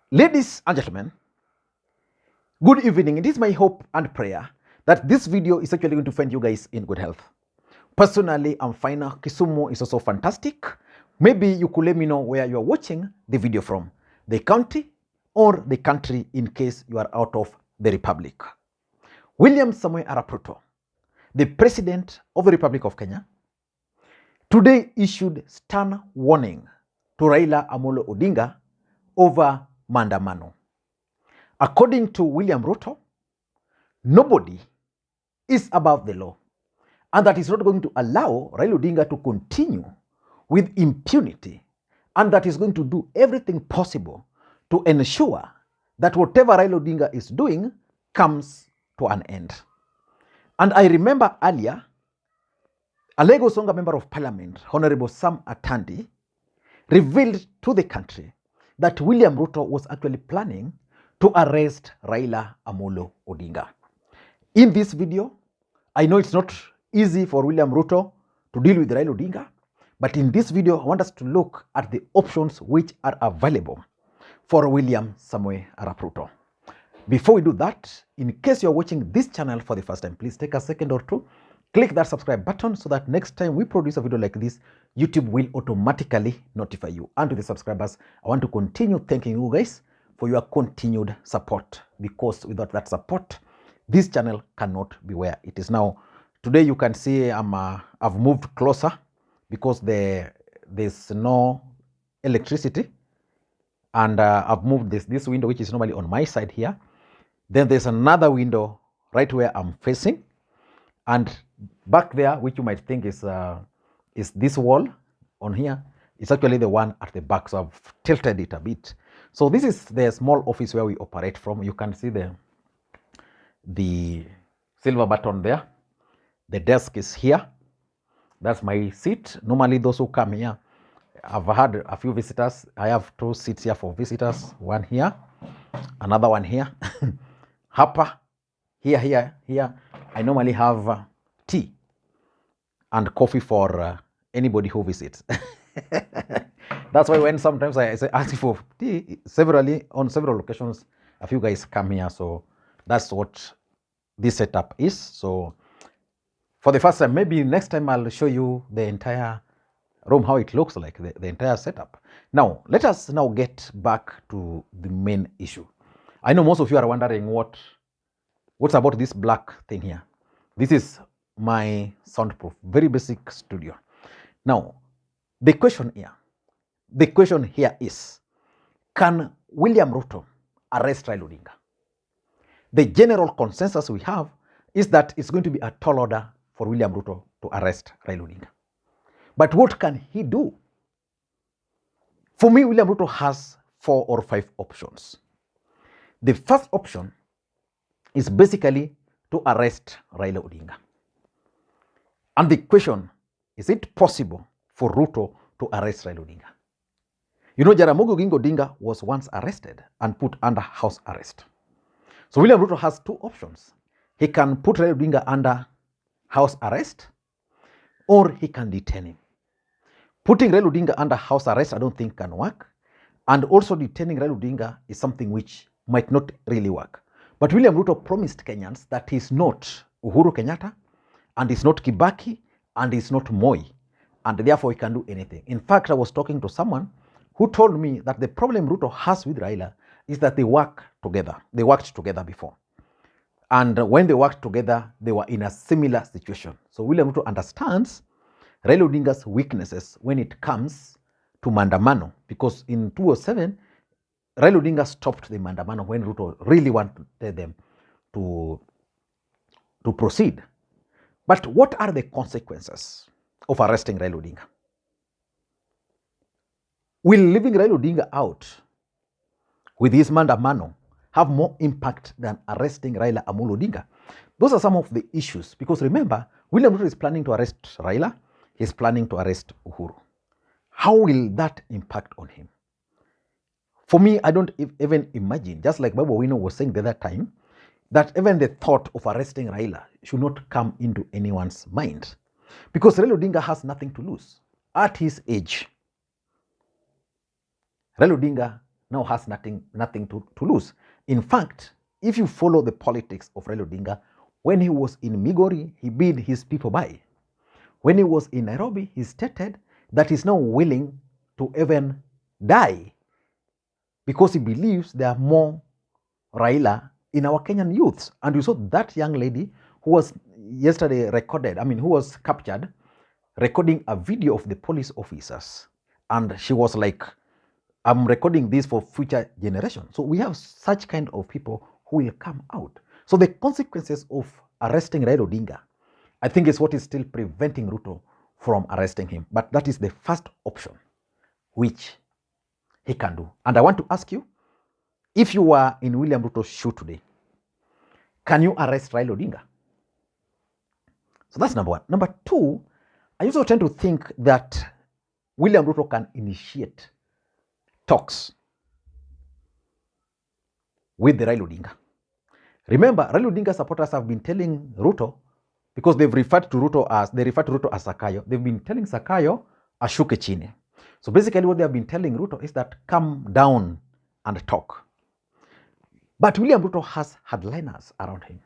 Ladies and gentlemen, good evening. It is my hope and prayer that this video is actually going to find you guys in good health. Personally, I'm fine. Kisumu is also fantastic. Maybe you could let me know where you are watching the video from, the county or the country in case you are out of the republic. William Samoei Arap Ruto, the President of the Republic of Kenya, today issued stern warning to Raila Odinga over maandamano. According to William Ruto, nobody is above the law, and that is not going to allow Raila Odinga to continue with impunity, and that is going to do everything possible to ensure that whatever Raila Odinga is doing comes to an end. And I remember earlier, a Lagos Songa Member of Parliament, Honorable Sam Atandi, revealed to the country that William Ruto was actually planning to arrest Raila Odinga. In this video, I know it's not easy for William Ruto to deal with Raila Odinga, but in this video, I want us to look at the options which are available for William Samoei Arap Ruto. Before we do that, in case you're watching this channel for the first time, please take a second or two, click that subscribe button so that next time we produce a video like this, YouTube will automatically notify you. And to the subscribers, I want to continue thanking you guys for your continued support, because without that support, this channel cannot be where it is now. Today you can see I've moved closer because there's no electricity, and I've moved this window, which is normally on my side here. Then there's another window right where I'm facing, and back there, which you might think is this wall on here, it's actually the one at the back, so I've tilted it a bit. So this is the small office where we operate from. You can see the silver button there. The desk is here. That's my seat. Normally those who come here, I've had a few visitors. I have 2 seats here for visitors. One here, another one here. Hapa, here. I normally have tea and coffee for anybody who visits. That's why when sometimes I ask for tea, on several occasions, a few guys come here. So that's what this setup is. So for the first time, maybe next time I'll show you the entire room, how it looks like, the entire setup. Now, let us now get back to the main issue. I know most of you are wondering what's about this black thing here. This is my soundproof, very basic studio. Now, the question here is, can William Ruto arrest Raila Odinga? The general consensus we have is that it's going to be a tall order for William Ruto to arrest Raila Odinga. But what can he do? For me, William Ruto has 4 or 5 options. The first option is basically to arrest Raila Odinga. And the question, is it possible for Ruto to arrest Raila Odinga? You know, Jaramogi Oginga Odinga was once arrested and put under house arrest. So William Ruto has 2 options. He can put Raila Odinga under house arrest, or he can detain him. Putting Raila Odinga under house arrest, I don't think can work. And also detaining Raila Odinga is something which might not really work. But William Ruto promised Kenyans that he's not Uhuru Kenyatta, and he's not Kibaki, and he's not Moi, and therefore he can do anything. In fact, I was talking to someone who told me that the problem Ruto has with Raila is that they work together. They worked together before. And when they worked together, they were in a similar situation. So William Ruto understands Raila Odinga's weaknesses when it comes to maandamano, because in 2007, Raila Odinga stopped the maandamano when Ruto really wanted them to proceed. But what are the consequences of arresting Raila Odinga? Will leaving Raila Odinga out with his maandamano have more impact than arresting Raila Odinga? Those are some of the issues, because remember, William Ruto is planning to arrest Raila. He's planning to arrest Uhuru. How will that impact on him? For me, I don't even imagine, just like Babu Wino was saying the other time, that even the thought of arresting Raila should not come into anyone's mind. Because Raila Odinga has nothing to lose. At his age, Raila Odinga now has nothing to lose. In fact, if you follow the politics of Raila Odinga, when he was in Migori, he bid his people buy. When he was in Nairobi, he stated that he's now willing to even die because he believes there are more Raila in our Kenyan youths. And you saw that young lady who was yesterday who was captured, recording a video of the police officers. And she was like, I'm recording this for future generations. So we have such kind of people who will come out. So the consequences of arresting Raila Odinga, I think, is what is still preventing Ruto from arresting him. But that is the first option which he can do. And I want to ask you, if you were in William Ruto's shoe today, can you arrest Raila Odinga? So that's number one. Number two, I also tend to think that William Ruto can initiate talks with the Raila Odinga. Remember, Raila Odinga supporters have been telling Ruto, because they refer to Ruto as Sakayo, they've been telling Sakayo ashuke chini. So basically what they have been telling Ruto is that come down and talk. But William Ruto has hardliners around him.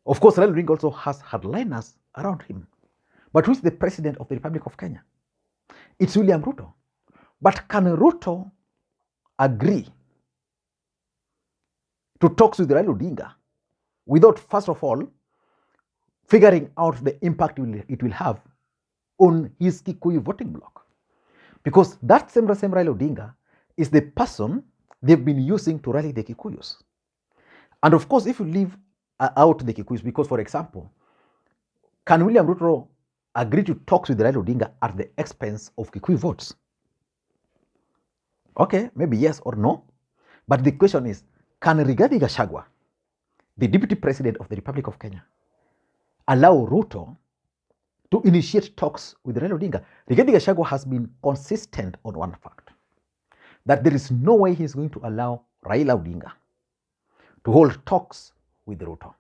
Of course, Raila Odinga also has hardliners around him. But who is the president of the Republic of Kenya? It's William Ruto. But can Ruto agree to talks with Raila Odinga without, first of all, figuring out the impact it will have on his Kikuyu voting bloc? Because that same Raila Odinga is the person they've been using to rally the Kikuyus. And of course, if you leave out the Kikuyus, because for example, can William Ruto agree to talks with Raila Odinga at the expense of Kikuyu votes? Okay, maybe yes or no. But the question is, can Rigathi Gachagua, the Deputy President of the Republic of Kenya, allow Ruto to initiate talks with Raila Odinga? Rigathi Gachagua has been consistent on one fact, that there is no way he's going to allow Raila Odinga to hold talks with Ruto.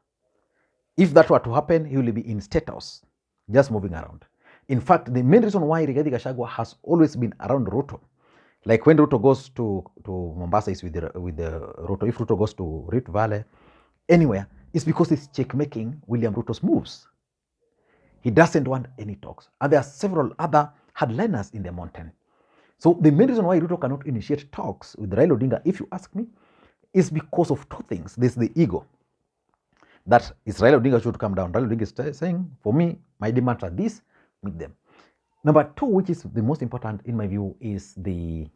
If that were to happen, he will be in State House, just moving around. In fact, the main reason why Rigathi Gachagua has always been around Ruto, like when Ruto goes to Mombasa, is with the Ruto. If Ruto goes to Rift Valley, anywhere, it's because he's checkmaking William Ruto's moves. He doesn't want any talks. And there are several other hardliners in the mountain. So the main reason why Ruto cannot initiate talks with Raila Odinga, if you ask me, is because of two things. There's the ego. That is, Raila Odinga should come down. Raila Odinga is saying, for me, my demands are this, meet them. Number two, which is the most important in my view, is the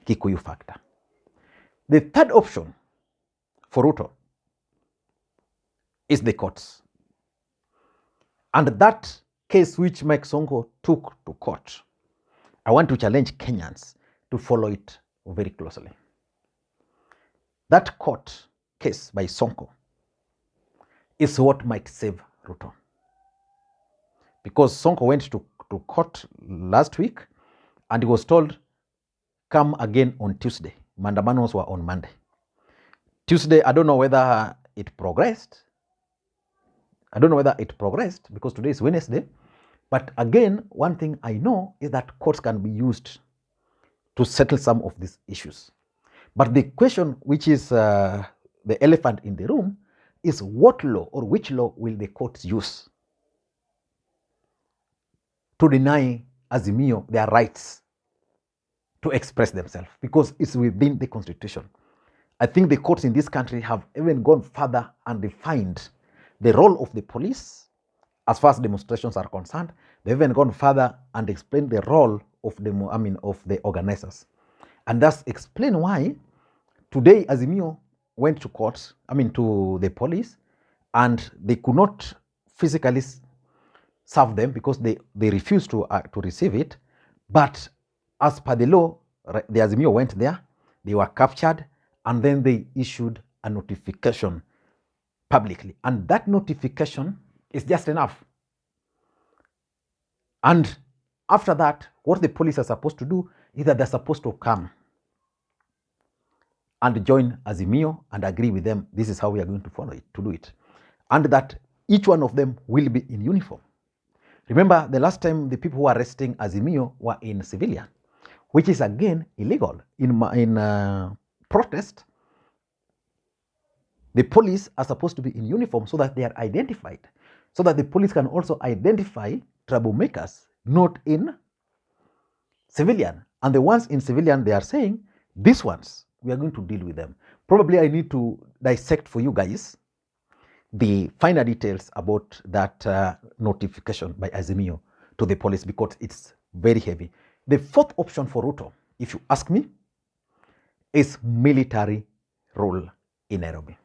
Kikuyu factor. The third option for Ruto is the courts. And that case which Mike Sonko took to court, I want to challenge Kenyans to follow it very closely. That court case by Sonko is what might save Ruto. Because Sonko went to court last week and he was told, come again on Tuesday. Mandamanos were on Monday. Tuesday, I don't know whether it progressed. Because today is Wednesday. But again, one thing I know is that courts can be used to settle some of these issues. But the question, which is the elephant in the room, is what law or which law will the courts use to deny Azimio their rights to express themselves, because it's within the Constitution. I think the courts in this country have even gone further and defined the role of the police as far as demonstrations are concerned. They've even gone further and explained the role of the organizers. And that's explain why today Azimio went to court, to the police, and they could not physically serve them because they refused to receive it. But as per the law, the Azimio went there, they were captured, and then they issued a notification publicly. And that notification is just enough. And after that, what the police are supposed to do is that they're supposed to come and join Azimio and agree with them, this is how we are going to follow it, to do it. And that each one of them will be in uniform. Remember, the last time the people who were arresting Azimio were in civilian. which is again illegal. In protest, the police are supposed to be in uniform so that they are identified, so that the police can also identify troublemakers, not in civilian. And the ones in civilian, they are saying, these ones, we are going to deal with them. Probably I need to dissect for you guys the finer details about that notification by Azimio to the police, because it's very heavy. The fourth option for Ruto, if you ask me, is military rule in Nairobi.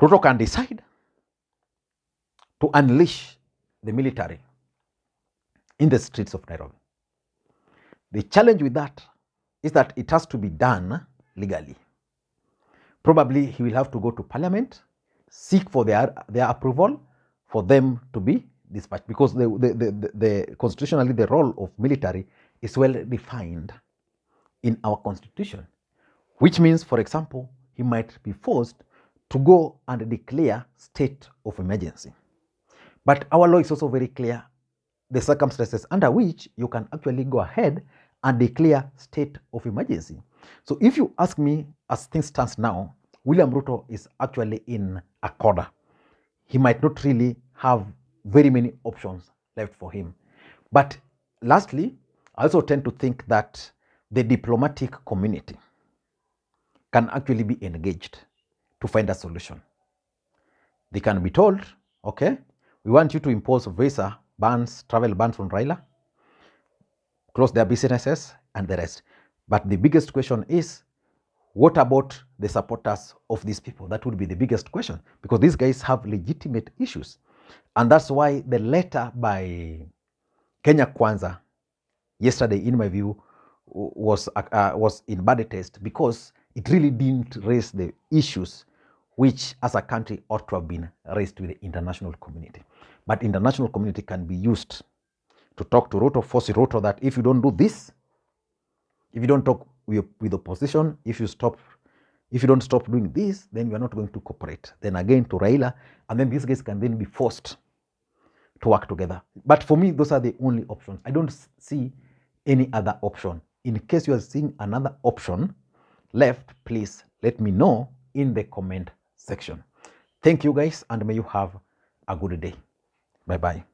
Ruto can decide to unleash the military in the streets of Nairobi. The challenge with that is that it has to be done legally. Probably he will have to go to parliament, seek for their approval for them to be dispatched, because constitutionally the role of military is well defined in our constitution, which means, for example, he might be forced to go and declare state of emergency. But our law is also very clear, the circumstances under which you can actually go ahead and declare state of emergency. So if you ask me, as things stand now, William Ruto is actually in a corner. He might not really have very many options left for him. But lastly, I also tend to think that the diplomatic community can actually be engaged to find a solution. They can be told, okay, we want you to impose visa bans, travel bans on Raila, close their businesses and the rest. But the biggest question is, what about the supporters of these people? That would be the biggest question, because these guys have legitimate issues. And that's why the letter by Kenya Kwanza yesterday, in my view, was in bad taste, because it really didn't raise the issues which as a country ought to have been raised with the international community. But international community can be used to talk to Ruto, force Ruto that if you don't do this, if you don't talk with opposition, if you don't stop doing this, then you are not going to cooperate. Then again to Raila, and then these guys can then be forced to work together. But for me, those are the only options. I don't see any other option. In case you are seeing another option left, please let me know in the comment section. Thank you guys, and may you have a good day. Bye-bye.